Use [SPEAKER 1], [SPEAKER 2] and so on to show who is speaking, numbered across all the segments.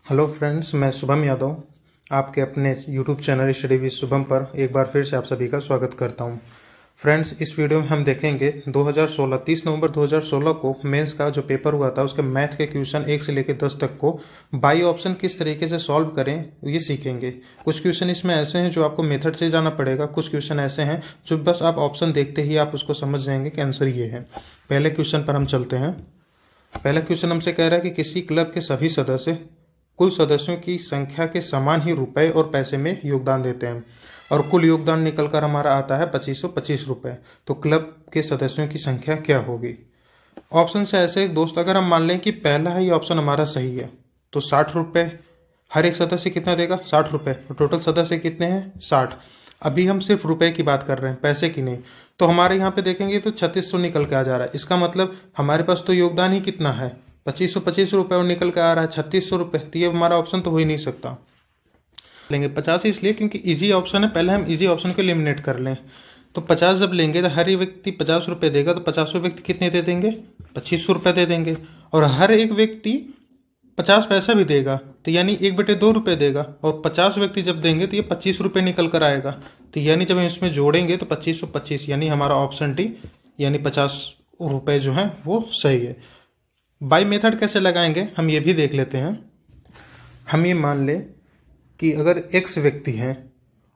[SPEAKER 1] Hello friends, मैं शुभम यादव आपके अपने YouTube channel study with Shubham पर एक बार फिर से आप सभी का स्वागत करता हूं। फ्रेंड्स, इस वीडियो में हम देखेंगे 2016 30 नवंबर 2016 को मेंस का जो पेपर हुआ था उसके मैथ के क्वेश्चन 1 से लेकर 10 तक को बाई ऑप्शन किस तरीके से सॉल्व करें ये सीखेंगे। कुछ क्वेश्चन इसमें ऐसे हैं जो आपको मेथड से जाना पड़ेगा, कुछ क्वेश्चन ऐसे हैं जो बस आप ऑप्शन देखते ही आप उसको समझ जाएंगे कि आंसर ये है। पहले क्वेश्चन पर हम चलते हैं। पहला क्वेश्चन हमसे कह रहा है कि किसी क्लब के सभी सदस्य कुल सदस्यों की संख्या के समान ही रुपए और पैसे में योगदान देते हैं और कुल योगदान निकलकर हमारा आता है 2525 रुपए। तो क्लब के सदस्यों की संख्या क्या होगी? ऑप्शन से ऐसे दोस्त, अगर हम मान लें कि पहला ही ऑप्शन हमारा सही है तो 60 रुपए हर एक सदस्य कितना देगा? 60 रुपए। तो टोटल सदस्य कितने हैं? 60। अभी हम सिर्फ रुपए की बात कर रहे हैं, पैसे की नहीं। तो हमारे यहाँ पे देखेंगे तो 3600 निकल के आ जा रहा है। इसका मतलब हमारे पास तो योगदान ही कितना है? 2525 रुपये और निकल के आ रहा है 3600 रुपये। तो ये हमारा ऑप्शन तो हो ही नहीं सकता। लेंगे 50 इसलिए क्योंकि इजी ऑप्शन है, पहले हम इजी ऑप्शन को एलिमिनेट कर लें। तो 50 जब लेंगे तो हर एक व्यक्ति 50 रुपये देगा, तो 50 व्यक्ति कितने दे देंगे? 2500 रुपये दे देंगे। और हर एक व्यक्ति 50 पैसा भी देगा, तो यानी 1/2 रुपये देगा। और 50 व्यक्ति जब देंगे तो ये 25 रुपये निकल कर आएगा। तो यानी जब हम इसमें जोड़ेंगे तो 2525, यानी हमारा ऑप्शन डी यानी 50 रुपये जो है वो सही है। बाई मेथड कैसे लगाएंगे हम ये भी देख लेते हैं। हम ये मान लें कि अगर x व्यक्ति है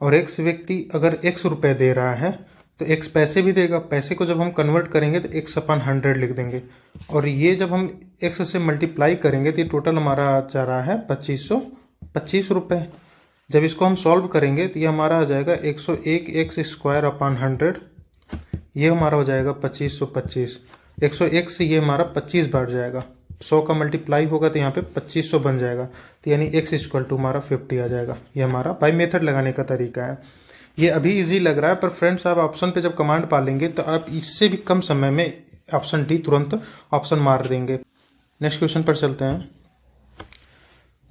[SPEAKER 1] और x व्यक्ति अगर x रुपए दे रहा है तो x पैसे भी देगा। पैसे को जब हम कन्वर्ट करेंगे तो x/100 लिख देंगे और ये जब हम x से मल्टीप्लाई करेंगे तो ये टोटल हमारा आ जा रहा है 2525 रुपये। जब इसको हम सॉल्व करेंगे तो ये हमारा आ जाएगा 101 x²/100। ये हमारा हो जाएगा 2525। 101 से ये हमारा 25 बढ़ जाएगा, 100 का मल्टीप्लाई होगा तो यहाँ पे 2500 बन जाएगा। तो यानी x हमारा 50 आ जाएगा। ये हमारा बाई मेथड लगाने का तरीका है। ये अभी इजी लग रहा है, पर फ्रेंड्स आप ऑप्शन पे जब कमांड पालेंगे तो आप इससे भी कम समय में ऑप्शन डी तुरंत ऑप्शन मार देंगे। नेक्स्ट क्वेश्चन पर चलते हैं।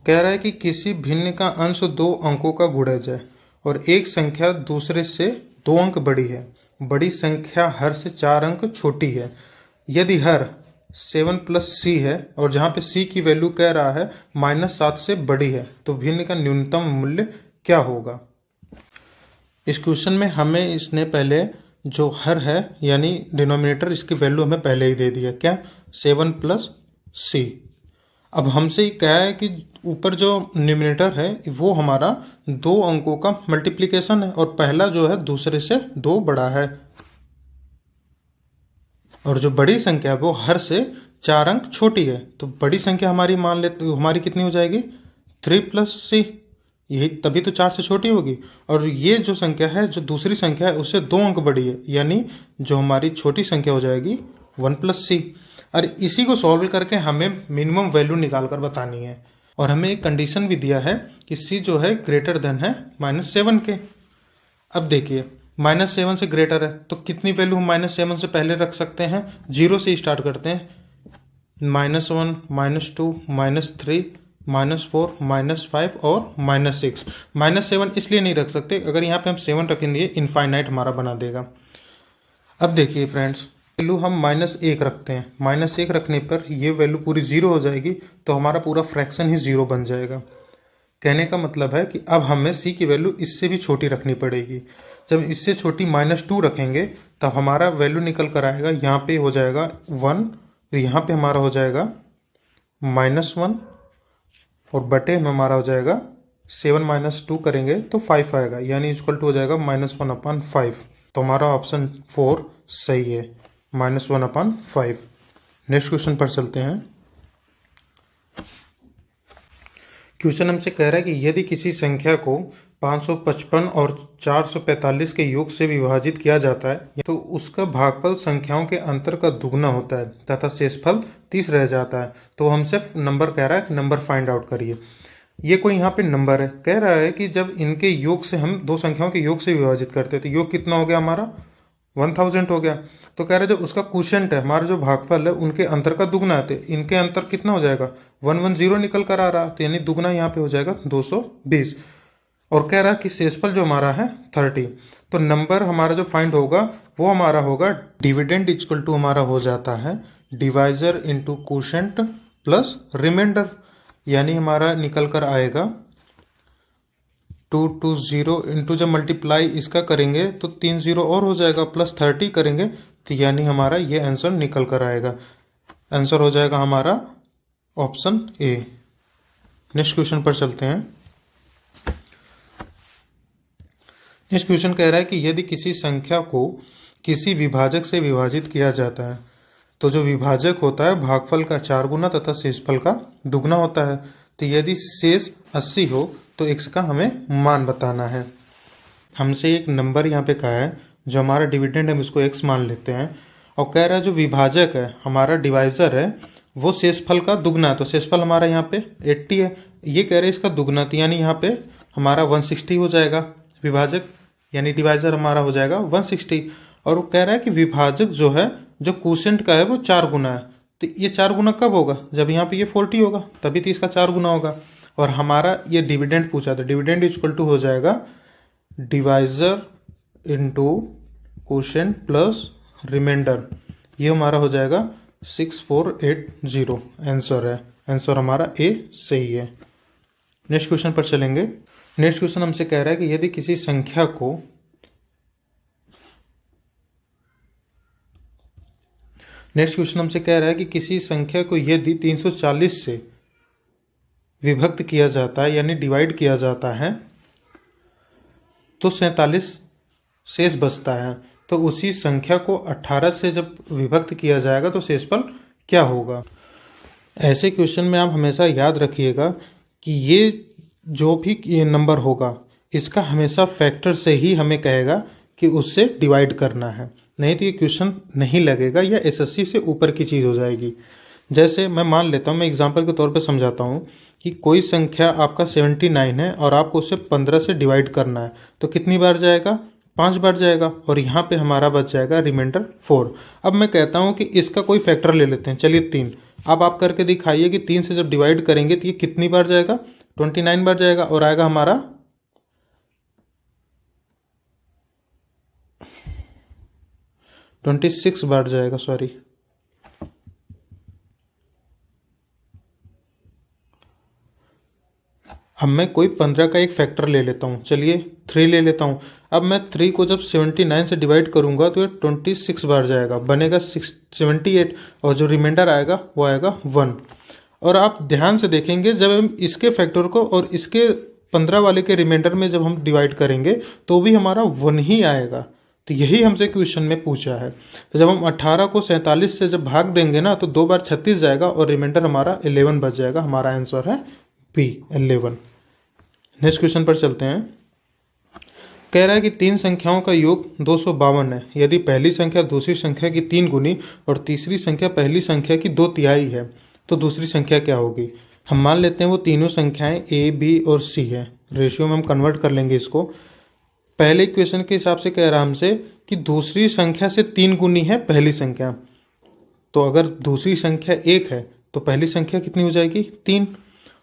[SPEAKER 1] कह रहा है कि किसी भिन्न का अंश 2 अंकों का गुणज है और एक संख्या दूसरे से 2 अंक बड़ी है। बड़ी संख्या हर से 4 अंक छोटी है। यदि हर 7 + c है और जहाँ पे c की वैल्यू कह रहा है -7 से बड़ी है तो भिन्न का न्यूनतम मूल्य क्या होगा? इस क्वेश्चन में हमें इसने पहले जो हर है यानी डिनोमिनेटर, इसकी वैल्यू हमें पहले ही दे दिया। क्या? 7 + c। अब हमसे ये कहा है कि ऊपर जो न्यूमिनेटर है वो हमारा 2 अंकों का मल्टीप्लिकेशन है और पहला जो है दूसरे से 2 बड़ा है और जो बड़ी संख्या है वो हर से 4 अंक छोटी है। तो बड़ी संख्या हमारी मान ले तो हमारी कितनी हो जाएगी? 3 + c। यही तभी तो 4 से छोटी होगी। और ये जो संख्या है जो दूसरी संख्या है उससे 2 अंक बड़ी है, यानी जो हमारी छोटी संख्या हो जाएगी 1 + c। और इसी को सॉल्व करके हमें मिनिमम वैल्यू निकाल कर बतानी है। और हमें एक कंडीशन भी दिया है कि c जो है ग्रेटर देन है -7 के। अब देखिए -7 से ग्रेटर है तो कितनी वैल्यू हम -7 से पहले रख सकते हैं? 0 से स्टार्ट करते हैं। -1 -2 -3 -4 -5 और -6। -7 इसलिए नहीं रख सकते, अगर यहाँ पे हम 7 रखेंगे इनफाइनाइट हमारा बना देगा। अब देखिए फ्रेंड्स, वैल्यू हम -1 रखते हैं। -1 रखने पर ये वैल्यू पूरी 0 हो जाएगी तो हमारा पूरा फ्रैक्शन ही 0 बन जाएगा। कहने का मतलब है कि अब हमें c की वैल्यू इससे भी छोटी रखनी पड़ेगी। जब इससे छोटी -2 रखेंगे तब हमारा वैल्यू निकल कर आएगा, यहाँ पे हो जाएगा 1, यहाँ पे हमारा हो जाएगा -1 और बटे में हमारा हो जाएगा 7 - 2 करेंगे तो 5 आएगा, यानी इक्वल टू हो जाएगा -1/5। तो हमारा ऑप्शन 4 सही है, -1/5। नेक्स्ट क्वेश्चन पर चलते हैं। क्वेश्चन हमसे कह रहा है कि यदि किसी संख्या को 555 और 445 के योग से विभाजित किया जाता है तो उसका भागफल संख्याओं के अंतर का दुगना होता है तथा शेषफल 30 रह जाता है। तो हमसे नंबर कह रहा है, नंबर फाइंड आउट करिए। ये कोई यहाँ पे नंबर है, कह रहा है कि जब इनके योग से हम 2 संख्याओं के योग से विभाजित करते हैं तो योग कितना हो गया हमारा? 1000 हो गया। तो कह रहे हैं जब उसका क्वोशिएंट है, हमारा जो भागफल है उनके अंतर का दुगना है, तो इनके अंतर कितना हो जाएगा? 110 निकल कर आ रहा, तो यानी दुगना यहाँ पे हो जाएगा 220। और कह रहा है कि शेषफल जो हमारा है 30। तो नंबर हमारा जो फाइंड होगा वो हमारा होगा डिविडेंड इक्वल टू हमारा हो जाता है divisor into quotient plus remainder. यानी हमारा निकल कर आएगा 220 इंटू जब मल्टीप्लाई इसका करेंगे तो 3 0 और हो जाएगा, प्लस 30 करेंगे तो यानी हमारा ये आंसर निकल कर आएगा। आंसर हो जाएगा हमारा ऑप्शन ए। नेक्स्ट क्वेश्चन पर चलते हैं। नेक्स्ट क्वेश्चन कह रहा है कि यदि किसी संख्या को किसी विभाजक से विभाजित किया जाता है तो जो विभाजक होता है भागफल का 4 गुना तथा शेषफल का दुगना होता है। तो यदि शेष 80 हो तो x का हमें मान बताना है। हमसे एक नंबर यहाँ पे कहा है, जो हमारा डिविडेंड है हम उसको x मान लेते हैं, और कह रहा है जो विभाजक है हमारा डिवाइजर है वो शेषफल का दुगना है। तो शेषफल हमारा यहाँ पे 80 है, ये कह रहे हैं इसका दुगना, तो यानी यहाँ पे हमारा 160 हो जाएगा विभाजक, यानी डिवाइजर हमारा हो जाएगा 160। और वो कह रहा है कि विभाजक जो है जो क्वोशिएंट का है वो 4 गुना है। तो ये 4 गुना कब होगा, जब यहाँ पे ये 40 होगा तभी तो इसका 4 गुना होगा। और हमारा ये डिविडेंड पूछा था, डिविडेंड इक्वल टू हो जाएगा divisor into quotient plus remainder, ये हमारा हो जाएगा 6480। आंसर है, आंसर हमारा ए सही है। नेक्स्ट क्वेश्चन पर चलेंगे। नेक्स्ट क्वेश्चन हमसे कह रहा है कि यदि किसी संख्या को किसी संख्या को यदि 340 से विभक्त किया जाता है यानी डिवाइड किया जाता है तो 47 शेष बचता है। तो उसी संख्या को 18 से जब विभक्त किया जाएगा तो शेषफल क्या होगा। ऐसे क्वेश्चन में आप हमेशा याद रखिएगा कि ये जो भी ये नंबर होगा इसका हमेशा फैक्टर से ही हमें कहेगा कि उससे डिवाइड करना है, नहीं तो ये क्वेश्चन नहीं लगेगा या एसएससी से ऊपर की चीज़ हो जाएगी। जैसे मैं मान लेता हूँ, मैं एग्जांपल के तौर पे समझाता हूँ कि कोई संख्या आपका 79 है और आपको उसे 15 से डिवाइड करना है, तो कितनी बार जाएगा, 5 बार जाएगा, और यहाँ पे हमारा बच जाएगा रिमाइंडर 4। अब मैं कहता हूँ कि इसका कोई फैक्टर ले लेते हैं, चलिए 3। अब आप करके दिखाइए कि 3 से जब डिवाइड करेंगे तो ये कितनी बार जाएगा, 29 बार जाएगा, और आएगा हमारा 26 बार जाएगा, सॉरी। अब मैं कोई 15 का एक फैक्टर ले लेता हूँ, चलिए 3 ले लेता हूँ। अब मैं 3 को जब 79 से डिवाइड करूँगा तो ये 26 बार जाएगा, बनेगा 78, और जो रिमाइंडर आएगा वो आएगा 1। और आप ध्यान से देखेंगे जब हम इसके फैक्टर को और इसके 15 वाले के रिमाइंडर में जब हम डिवाइड करेंगे तो भी हमारा 1 ही आएगा। तो यही हमसे क्वेश्चन में पूछा है। तो जब हम 18 को 47 से जब भाग देंगे ना तो 2 बार 36 जाएगा और रिमाइंडर हमारा 11 बच जाएगा। हमारा आंसर है बी 11। नेक्स्ट क्वेश्चन पर चलते हैं। कह रहा है कि 3 संख्याओं का योग 252 है। यदि पहली संख्या दूसरी संख्या की 3 गुनी और तीसरी संख्या पहली संख्या की 2 तिहाई है तो दूसरी संख्या क्या होगी। हम मान लेते हैं वो तीनों संख्याएं ए, बी और सी है। रेशियो में हम कन्वर्ट कर लेंगे इसको। पहले इक्वेशन के हिसाब से कह रहा हमसे कि दूसरी संख्या से 3 गुनी है पहली संख्या, तो अगर दूसरी संख्या 1 है तो पहली संख्या कितनी हो जाएगी, 3।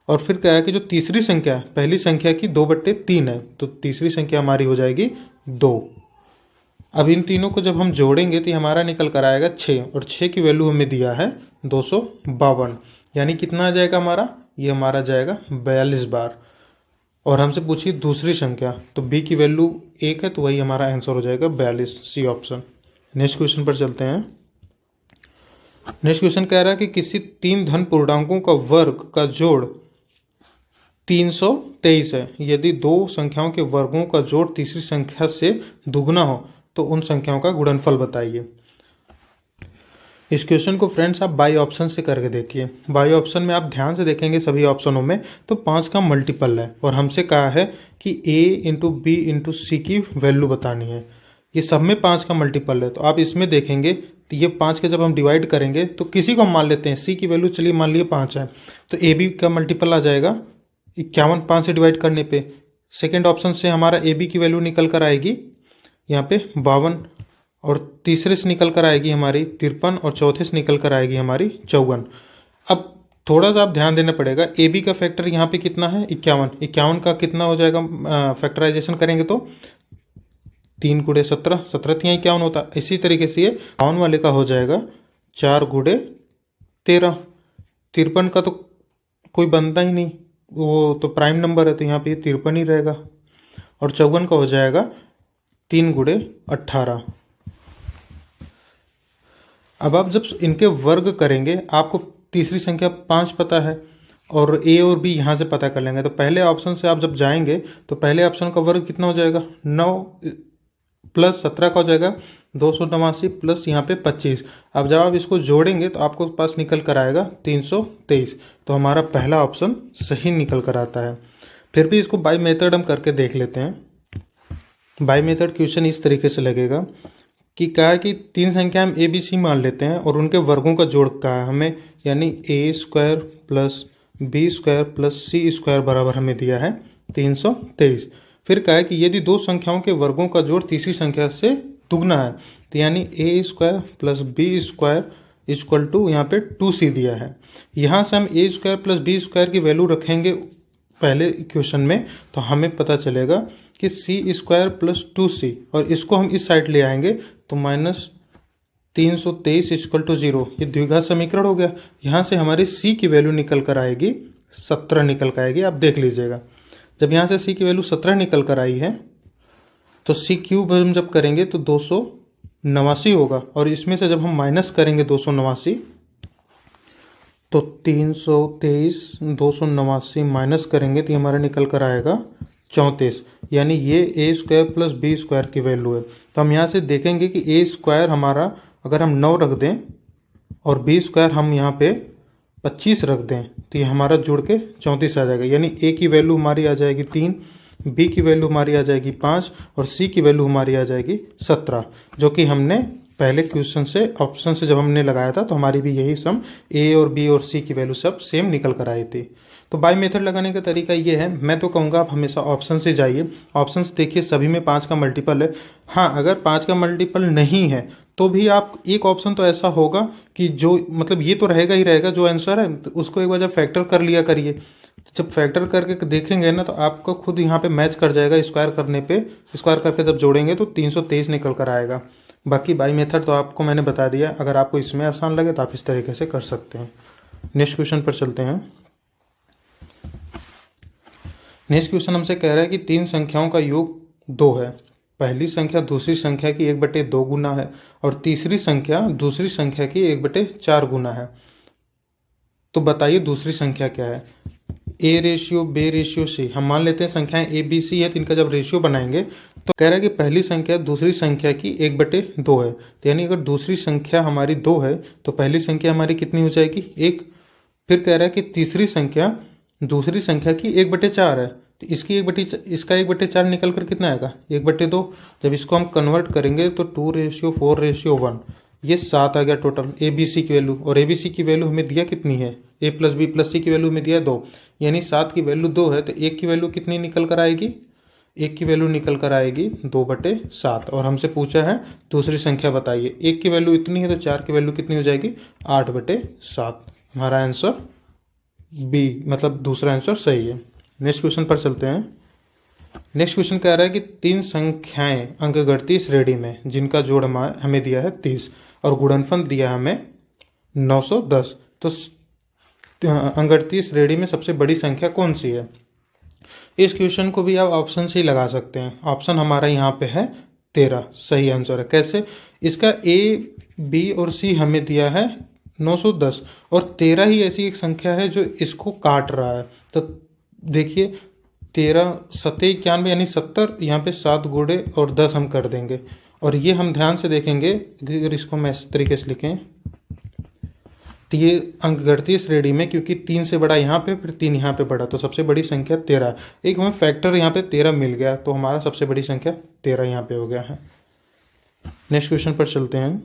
[SPEAKER 1] और फिर कहा है कि जो तीसरी संख्या पहली संख्या की 2/3 है तो तीसरी संख्या हमारी हो जाएगी 2। अब इन तीनों को जब हम जोड़ेंगे तो हमारा निकल कर आएगा 6, और 6 की वैल्यू हमें दिया है 252, यानी कितना आ जाएगा हमारा, ये हमारा जाएगा 42 बार। और हमसे पूछी दूसरी संख्या, तो b की वैल्यू 1 है तो वही हमारा आंसर हो जाएगा 42, सी ऑप्शन। नेक्स्ट क्वेश्चन पर चलते हैं। नेक्स्ट क्वेश्चन कह रहा है कि किसी 3 धन पूर्णांकों का वर्ग का जोड़ 323 है। यदि 2 संख्याओं के वर्गों का जोड़ तीसरी संख्या से दुगना हो तो उन संख्याओं का गुणनफल बताइए। इस क्वेश्चन को फ्रेंड्स आप बाई ऑप्शन से करके देखिए। बाई ऑप्शन में आप ध्यान से देखेंगे सभी ऑप्शनों में तो 5 का मल्टीपल है, और हमसे कहा है कि a इंटू बी इंटू सी की वैल्यू बतानी है। ये सब में 5 का मल्टीपल है, तो आप इसमें देखेंगे तो ये 5 के जब हम डिवाइड करेंगे तो किसी को हम मान लेते हैं सी की वैल्यू, चलिए मान लिए 5 है, तो ए बी का मल्टीपल आ जाएगा 51 5 से डिवाइड करने पे। सेकेंड ऑप्शन से हमारा ए बी की वैल्यू निकल कर आएगी यहाँ पे 52, और तीसरे से निकल कर आएगी हमारी 53, और चौथे से निकल कर आएगी हमारी 54। अब थोड़ा सा आप ध्यान देना पड़ेगा, ए बी का फैक्टर यहाँ पे कितना है 51, 51 का कितना हो जाएगा, फैक्टराइजेशन करेंगे तो 3 गुणे 17, 17 यहाँ 51 होता। इसी तरीके से ये 52 वाले का हो जाएगा 4 गुणे 13, 53 का तो कोई बनता ही नहीं, वो तो प्राइम नंबर है, तो यहाँ पे ये 53 ही रहेगा। और 54 का हो जाएगा 3 गुणे 18। अब आप जब इनके वर्ग करेंगे, आपको तीसरी संख्या 5 पता है और ए और बी यहाँ से पता कर लेंगे। तो पहले ऑप्शन से आप जब जाएंगे तो पहले ऑप्शन का वर्ग कितना हो जाएगा, 9 प्लस 17 का हो जाएगा 289 प्लस यहाँ पे 25। अब जब आप इसको जोड़ेंगे तो आपको पास निकल कर आएगा 323। तो हमारा पहला ऑप्शन सही निकल कर आता है। फिर भी इसको बाय मेथड हम करके देख लेते हैं। बाय मेथड क्वेश्चन इस तरीके से लगेगा कि क्या है कि 3 संख्या हम ए बी सी मान लेते हैं और उनके वर्गों का जोड़ का है हमें, यानी A square plus B square plus C square बराबर हमें दिया है 323। फिर क्या है कि यदि दो संख्याओं के वर्गों का जोड़ तीसरी संख्या से दुगना है, तो यानी A square plus B square equal to यहाँ पे 2c दिया है। यहाँ से हम A square plus B square की वैल्यू रखेंगे पहले इक्वेशन में, तो हमें पता चलेगा कि सी स्क्वायर प्लस 2c, और इसको हम इस साइड ले आएंगे तो माइनस 323 इक्वल टू 0। ये द्विघात समीकरण हो गया। यहाँ से हमारी c की वैल्यू निकल कर आएगी 17 निकल कर आएगी। आप देख लीजिएगा, जब यहाँ से c की वैल्यू 17 निकल कर आई है तो c क्यूब हम जब करेंगे तो 289 होगा, और इसमें से जब हम माइनस करेंगे 289 तो 323 289 माइनस करेंगे तो हमारा निकल कर आएगा 34, यानी ये ए स्क्वायर प्लस बी स्क्वायर की वैल्यू है। तो हम यहाँ से देखेंगे कि ए स्क्वायर हमारा अगर हम 9 रख दें और बी स्क्वायर हम यहाँ पे 25 रख दें तो ये हमारा जुड़ के 34 आ जाएगा। यानी ए की वैल्यू हमारी आ जाएगी 3, बी की वैल्यू हमारी आ जाएगी 5 और सी की वैल्यू हमारी आ जाएगी 17, जो कि हमने पहले क्वेश्चन से ऑप्शन से जब हमने लगाया था तो हमारी भी यही सम ए और बी और सी की वैल्यू सब सेम निकल कर आई थी। तो बाय मेथड लगाने का तरीका ये है, मैं तो कहूँगा आप हमेशा ऑप्शन से जाइए। ऑप्शन से देखिए सभी में 5 का मल्टीपल है। हाँ, अगर 5 का मल्टीपल नहीं है तो भी आप एक ऑप्शन तो ऐसा होगा कि जो मतलब ये तो रहेगा ही रहेगा, जो आंसर है तो उसको एक बार जब फैक्टर कर लिया करिए। जब फैक्टर करके देखेंगे ना तो आपको खुद यहाँ पे मैच कर जाएगा। स्क्वायर करने पे, स्क्वायर करके जब जोड़ेंगे तो 323 निकल कर आएगा। बाकी बाई मेथड तो आपको मैंने बता दिया, अगर आपको इसमें आसान लगे तो आप इस तरीके से कर सकते हैं। नेक्स्ट क्वेश्चन पर चलते हैं। नेक्स्ट क्वेश्चन हमसे कह रहा है कि 3 संख्याओं का योग 2 है। पहली संख्या दूसरी संख्या की 1/2 गुना है और तीसरी संख्या दूसरी संख्या की 1/4 गुना है। तो बताइए दूसरी संख्या क्या है। A ratio B ratio C, हम मान लेते हैं संख्याएं ए बी सी है, तो इनका जब रेशियो बनाएंगे तो कह रहा है कि पहली संख्या दूसरी संख्या की 1/2 है। तो यानी अगर दूसरी संख्या हमारी 2 है तो पहली संख्या हमारी कितनी हो जाएगी, 1। फिर कह रहा है कि तीसरी संख्या दूसरी संख्या की 1/4 है, तो इसका 1/4 निकल कर कितना आएगा, 1/2। जब इसको हम कन्वर्ट करेंगे तो 2:4:1, ये 7 आ गया टोटल ए बी सी की वैल्यू। और ए बी सी की वैल्यू हमें दिया कितनी है, ए प्लस बी प्लस सी की वैल्यू हमें दिया 2, यानी 7 की वैल्यू 2 है। तो 1 की वैल्यू कितनी निकल कर आएगी, 1 की वैल्यू निकल कर आएगी 2/7। और हमसे पूछा है दूसरी संख्या बताइए, 1 की वैल्यू इतनी है तो 4 की वैल्यू कितनी हो जाएगी, 8/7। हमारा आंसर बी, मतलब दूसरा आंसर सही है। नेक्स्ट क्वेश्चन पर चलते हैं। नेक्स्ट क्वेश्चन कह रहा है कि 3 संख्याएं अंकगणितीय श्रेणी में जिनका जोड़ हमें दिया है 30 और गुणनफल दिया है हमें 910। तो अंकगणितीय श्रेणी में सबसे बड़ी संख्या कौन सी है। इस क्वेश्चन को भी आप ऑप्शन से ही लगा सकते हैं। ऑप्शन हमारा यहाँ पे है 13, सही आंसर है। कैसे, इसका ए बी और सी हमें दिया है 910 और 13 ही ऐसी एक संख्या है जो इसको काट रहा है। तो देखिए 13 7 91 यानी 70, यहाँ पे 7 गुणे और 10 हम कर देंगे। और ये हम ध्यान से देखेंगे, अगर इसको मैं इस तरीके से लिखें तो ये अंकगणितीय श्रेणी में, क्योंकि 3 से बड़ा यहाँ पे फिर 3 यहाँ पे बड़ा, तो सबसे बड़ी संख्या 13। एक हमें फैक्टर यहाँ पे 13 मिल गया, तो हमारा सबसे बड़ी संख्या 13 यहाँ पे हो गया है। नेक्स्ट क्वेश्चन पर चलते हैं।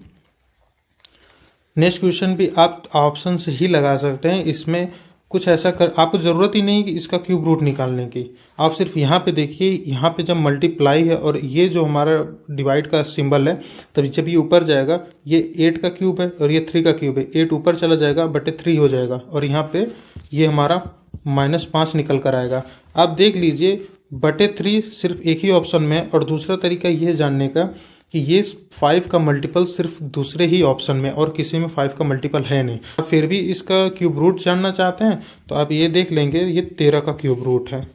[SPEAKER 1] नेक्स्ट क्वेश्चन भी आप ऑप्शन से ही लगा सकते हैं। इसमें कुछ ऐसा कर, आपको ज़रूरत ही नहीं कि इसका क्यूब रूट निकालने की। आप सिर्फ यहाँ पे देखिए, यहाँ पे जब मल्टीप्लाई है और ये जो हमारा डिवाइड का सिंबल है, तब जब ये ऊपर जाएगा, ये 8 का क्यूब है और ये 3 का क्यूब है, 8 ऊपर चला जाएगा /3 हो जाएगा और यहाँ पे ये हमारा -5 निकल कर आएगा। आप देख लीजिए /3 सिर्फ एक ही ऑप्शन में। और दूसरा तरीका ये जानने का कि ये 5 का मल्टीपल सिर्फ दूसरे ही ऑप्शन में और किसी में 5 का मल्टीपल है नहीं। आप फिर भी इसका क्यूब रूट जानना चाहते हैं तो आप ये देख लेंगे, ये 13 का क्यूब रूट है,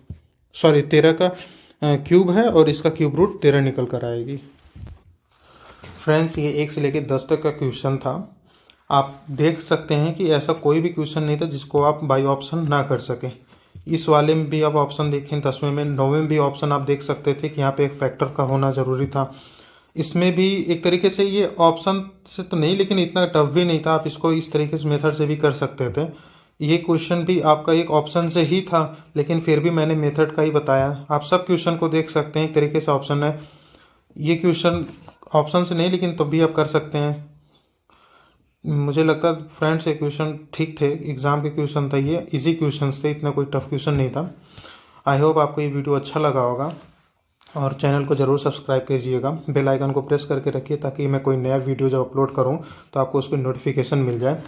[SPEAKER 1] सॉरी 13 का क्यूब है और इसका क्यूब रूट 13 निकल कर आएगी। फ्रेंड्स, ये 1 से लेकर 10 तक का क्वेश्चन था। आप देख सकते हैं कि ऐसा कोई भी क्वेश्चन नहीं था जिसको आप बाई ऑप्शन ना कर सकें। इस वाले में भी आप ऑप्शन देखें, 10वें में 9वें में भी ऑप्शन आप देख सकते थे कि यहाँ पे एक फैक्टर का होना ज़रूरी था। इसमें भी एक तरीके से ये ऑप्शन से तो नहीं, लेकिन इतना टफ भी नहीं था, आप इसको इस तरीके से मेथड से भी कर सकते थे। ये क्वेश्चन भी आपका एक ऑप्शन से ही था, लेकिन फिर भी मैंने मेथड का ही बताया। आप सब क्वेश्चन को देख सकते हैं, एक तरीके से ऑप्शन है। ये क्वेश्चन ऑप्शन से नहीं, लेकिन तब भी आप कर सकते हैं। मुझे लगता है फ्रेंड्स ये क्वेश्चन ठीक थे, एग्ज़ाम के क्वेश्चन था, ये इजी क्वेश्चन थे, इतना कोई टफ क्वेश्चन नहीं था। आई होप आपको ये वीडियो अच्छा लगा होगा और चैनल को ज़रूर सब्सक्राइब कीजिएगा। बेल आइकन को प्रेस करके रखिए ताकि मैं कोई नया वीडियो जब अपलोड करूं तो आपको उसकी नोटिफिकेशन मिल जाए।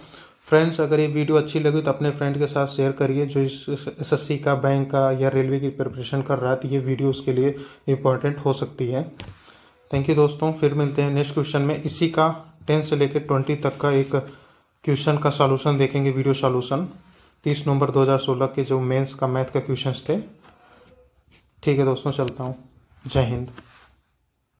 [SPEAKER 1] फ्रेंड्स, अगर ये वीडियो अच्छी लगी तो अपने फ्रेंड के साथ शेयर करिए जो इस एसएससी का, बैंक का या रेलवे की प्रिपरेशन कर रहा है, तो ये वीडियो उसके लिए इम्पोर्टेंट हो सकती है। थैंक यू दोस्तों, फिर मिलते हैं नेक्स्ट क्वेश्चन में। इसी का 10 से लेकर 20 तक का एक क्वेश्चन का सॉल्यूशन देखेंगे, वीडियो सॉल्यूशन 30 नवंबर 2016 के जो मेंस का मैथ का क्वेश्चंस थे। ठीक है दोस्तों, चलता हूँ। जय हिंद।